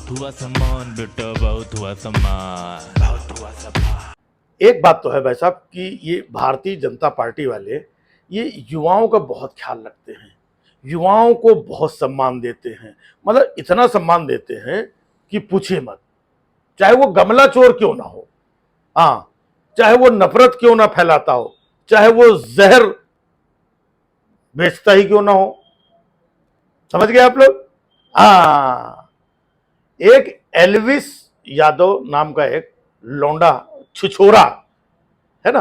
बहुत हुआ सम्मान बेटा, बहुत हुआ सम्मान, बहुत हुआ सम्मान। एक बात तो है भाई साहब कि ये भारतीय जनता पार्टी वाले ये युवाओं का बहुत ख्याल रखते हैं, युवाओं को बहुत सम्मान देते हैं। मतलब इतना सम्मान देते हैं कि पूछिए मत। चाहे वो गमला चोर क्यों ना हो, हाँ, चाहे वो नफरत क्यों ना फैलाता हो, चाहे वो जहर बेचता ही क्यों ना हो। समझ गए आप लोग? हाँ, एक एल्विस यादव नाम का एक लौंडा छिछोरा है ना,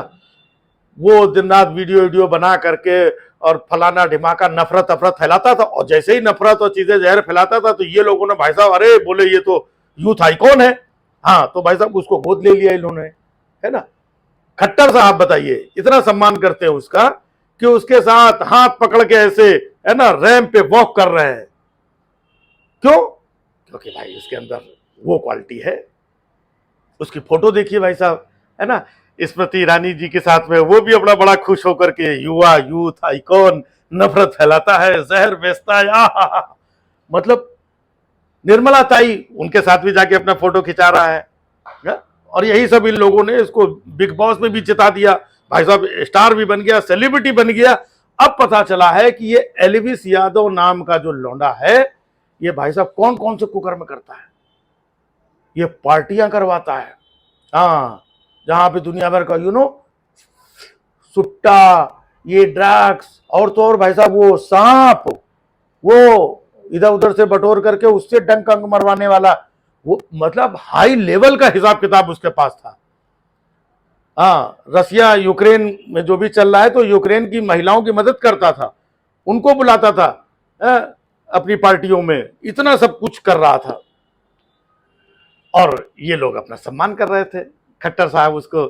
वो दिन रात वीडियो वीडियो बना करके और फलाना ढिमाका नफरत अफरत फैलाता था। और जैसे ही नफरत और चीजें जहर फैलाता था तो ये लोगों ने भाई साहब अरे बोले ये तो यूथ आइकॉन है। हाँ, तो भाई साहब उसको गोद ले लिया इन्होंने, है ना। खट्टर साहब बताइए, इतना सम्मान करते हैं उसका कि उसके साथ हाथ पकड़ के ऐसे है ना रैंप पे वॉक कर रहे हैं। क्यों? क्योंकि भाई उसके अंदर वो क्वालिटी है। उसकी फोटो देखिए भाई साहब, है ना, स्मृति ईरानी जी के साथ में, वो भी अपना बड़ा खुश होकर के युवा यूथ आइकॉन नफरत फैलाता है, जहर बेचता है। मतलब निर्मला ताई उनके साथ भी जाके अपना फोटो खिंचा रहा है। और यही सब इन लोगों ने इसको बिग बॉस में भी चिता दिया। भाई साहब स्टार भी बन गया, सेलिब्रिटी बन गया। अब पता चला है कि ये एल्विस यादव नाम का जो लौंडा है, ये भाई साहब कौन कौन से कुकर्म करता है। ये पार्टियां करवाता है, हाँ, जहां पे दुनिया भर का सुट्टा, ये ड्रग्स और तो और भाई साहब वो सांप, वो इधर उधर से बटोर करके उससे डंक अंग मरवाने वाला, वो मतलब हाई लेवल का हिसाब किताब उसके पास था। हाँ, रसिया यूक्रेन में जो भी चल रहा है तो यूक्रेन की महिलाओं की मदद करता था, उनको बुलाता था अपनी पार्टियों में, इतना सब कुछ कर रहा था। और ये लोग अपना सम्मान कर रहे थे। खट्टर साहब उसको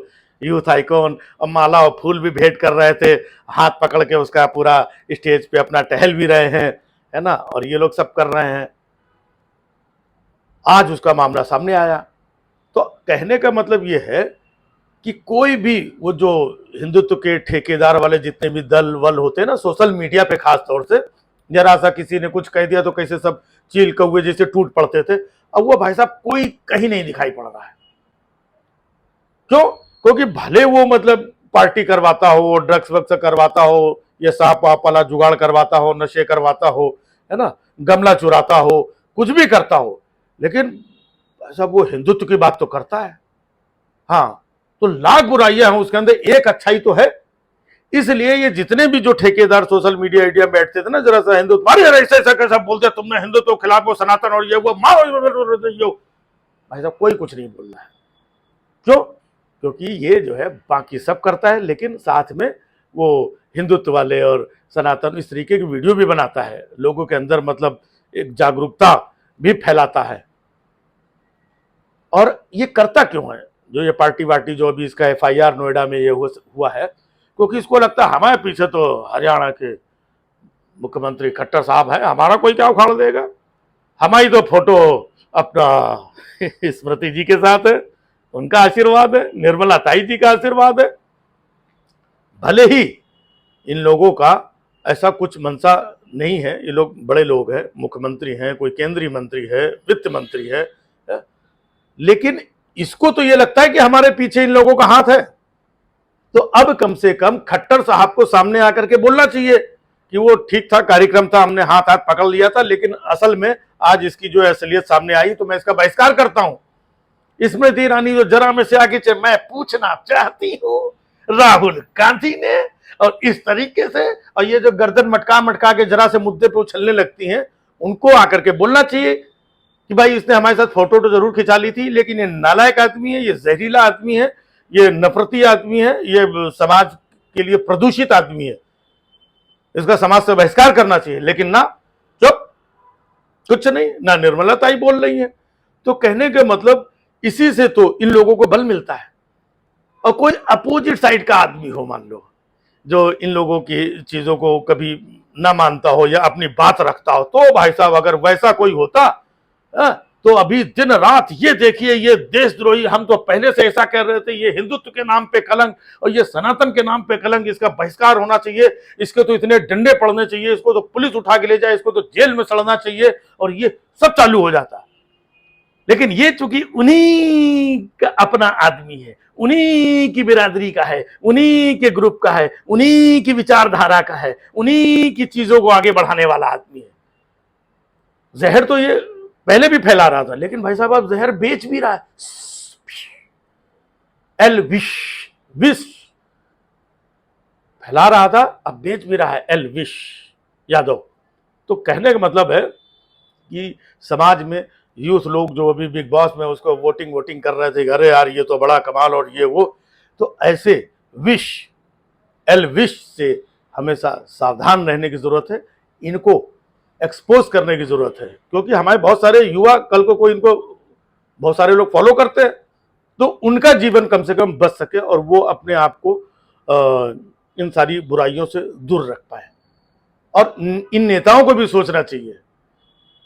यूथ आइकॉन और माला और फूल भी भेंट कर रहे थे, हाथ पकड़ के उसका पूरा स्टेज पे अपना टहल भी रहे हैं, है ना, और ये लोग सब कर रहे हैं। आज उसका मामला सामने आया। तो कहने का मतलब ये है कि कोई भी वो जो हिंदुत्व के ठेकेदार वाले जितने भी दल वल होते हैं ना सोशल मीडिया पे, खास तौर से जरा सा किसी ने कुछ कह दिया तो कैसे सब चील कौवे जैसे टूट पड़ते थे, अब वो भाई साहब कोई कहीं नहीं दिखाई पड़ रहा है। क्यों? क्योंकि भले वो मतलब पार्टी करवाता हो, ड्रग्स वग्स करवाता हो, या सांप वाप वाला जुगाड़ करवाता हो, नशे करवाता हो, है ना, गमला चुराता हो, कुछ भी करता हो, लेकिन सब वो हिंदुत्व की बात तो करता है। हाँ, तो लाख बुराइयां हैं उसके अंदर, एक अच्छाई तो है। इसलिए ये जितने भी जो ठेकेदार सोशल मीडिया एरिया में बैठते थे ना, जरा सा हिंदुत्व अरे ऐसा ऐसा कैसा बोलते, तुमने हिंदुत्व के खिलाफ वो सनातन और ये वो मारो, भाई साहब कोई कुछ नहीं बोल रहा है। क्यों? क्योंकि ये जो है बाकी सब करता है, लेकिन साथ में वो हिंदुत्व वाले और सनातन इस तरीके की वीडियो भी बनाता है, लोगों के अंदर मतलब एक जागरूकता भी फैलाता है। और ये करता क्यों है जो ये पार्टी वार्टी जो अभी इसका FIR नोएडा में ये हुआ है, क्योंकि इसको लगता है हमारे पीछे तो हरियाणा के मुख्यमंत्री खट्टर साहब है, हमारा कोई क्या उखाड़ देगा, हमारी तो फोटो अपना स्मृति जी के साथ है, उनका आशीर्वाद है, निर्मला ताई जी का आशीर्वाद है। भले ही इन लोगों का ऐसा कुछ मंशा नहीं है, ये लोग बड़े लोग हैं, मुख्यमंत्री हैं, कोई केंद्रीय मंत्री है, वित्त मंत्री है, लेकिन इसको तो ये लगता है कि हमारे पीछे इन लोगों का हाथ है। तो अब कम से कम खट्टर साहब को सामने आकर के बोलना चाहिए कि वो ठीक था, कार्यक्रम था, हमने हाथ हाथ पकड़ लिया था, लेकिन असल में आज इसकी जो असलियत सामने आई तो मैं इसका बहिष्कार करता हूं। स्मृति ईरानी जो जरा में से आगे मैं पूछना चाहती हूं राहुल गांधी ने, और इस तरीके से, और ये जो गर्दन मटका मटका के जरा से मुद्दे पे उछलने लगती हैं, उनको आकर के बोलना चाहिए कि भाई इसने हमारे साथ फोटो तो जरूर खिंचा ली थी, लेकिन ये नालायक आदमी है, ये जहरीला आदमी है, ये नफरती आदमी है, ये समाज के लिए प्रदूषित आदमी है, इसका समाज से बहिष्कार करना चाहिए। लेकिन ना, चुप, कुछ नहीं, ना निर्मला ताई बोल रही है। तो कहने का मतलब इसी से तो इन लोगों को बल मिलता है। और कोई अपोजिट साइड का आदमी हो, मान लो, जो इन लोगों की चीजों को कभी ना मानता हो या अपनी बात रखता हो, तो भाई साहब अगर वैसा कोई होता तो अभी दिन रात ये देखिए, ये देशद्रोही, हम तो पहले से ऐसा कह रहे थे, ये हिंदुत्व के नाम पे कलंक और ये सनातन के नाम पे कलंक, इसका बहिष्कार होना चाहिए, इसके तो इतने डंडे पड़ने चाहिए, इसको तो पुलिस उठा के ले जाए, इसको तो जेल में सड़ना चाहिए, और ये सब चालू हो जाता है। लेकिन ये चूंकि उन्हीं का अपना आदमी है, उन्हीं की बिरादरी का है, उन्हीं के ग्रुप का है, उन्हीं की विचारधारा का है, उन्हीं की चीजों को आगे बढ़ाने वाला आदमी है। जहर तो ये पहले भी फैला रहा था, लेकिन भाई साहब अब जहर बेच भी रहा है। एल विश, विश फैला रहा था, अब बेच भी रहा है, एल विश यादव। तो कहने का मतलब है कि समाज में यूथ लोग जो अभी बिग बॉस में उसको वोटिंग कर रहे थे, अरे यार ये तो बड़ा कमाल और ये वो, तो ऐसे विश, एल विश से हमेशा सावधान रहने की जरूरत है, इनको एक्सपोज करने की जरूरत है, क्योंकि हमारे बहुत सारे युवा कल को कोई इनको बहुत सारे लोग फॉलो करते हैं, तो उनका जीवन कम से कम बच सके और वो अपने आप को इन सारी बुराइयों से दूर रख पाए। और इन नेताओं को भी सोचना चाहिए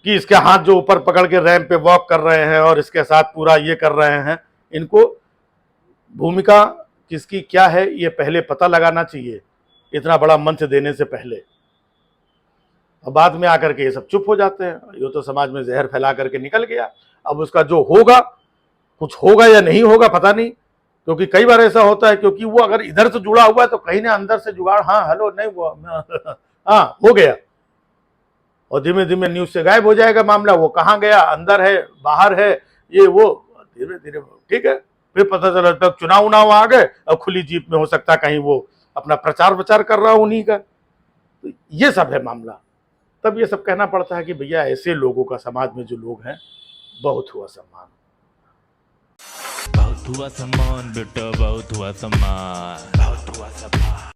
कि इसके हाथ जो ऊपर पकड़ के रैंप पे वॉक कर रहे हैं और इसके साथ पूरा ये कर रहे हैं, इनको भूमिका किसकी क्या है ये पहले पता लगाना चाहिए, इतना बड़ा मंच देने से पहले। और बाद में आकर के ये सब चुप हो जाते हैं, ये तो समाज में जहर फैला करके निकल गया, अब उसका जो होगा, कुछ होगा या नहीं होगा पता नहीं, क्योंकि कई बार ऐसा होता है, क्योंकि वो अगर इधर से जुड़ा हुआ है तो कहीं ना अंदर से जुगाड़, हाँ हेलो नहीं वो हाँ हो गया, और धीमे धीमे न्यूज से गायब हो जाएगा मामला, वो कहाँ गया, अंदर है बाहर है, ये वो धीरे धीरे ठीक है, फिर पता चला तक चुनाव उनाव आ गए, अब खुली जीप में हो सकता कहीं वो अपना प्रचार प्रचार कर रहा उन्हीं का, तो ये सब है मामला। तब ये सब कहना पड़ता है कि भैया ऐसे लोगों का समाज में जो लोग हैं, बहुत हुआ सम्मान, बहुत हुआ सम्मान बेटा, बहुत हुआ सम्मान, बहुत हुआ सम्मान।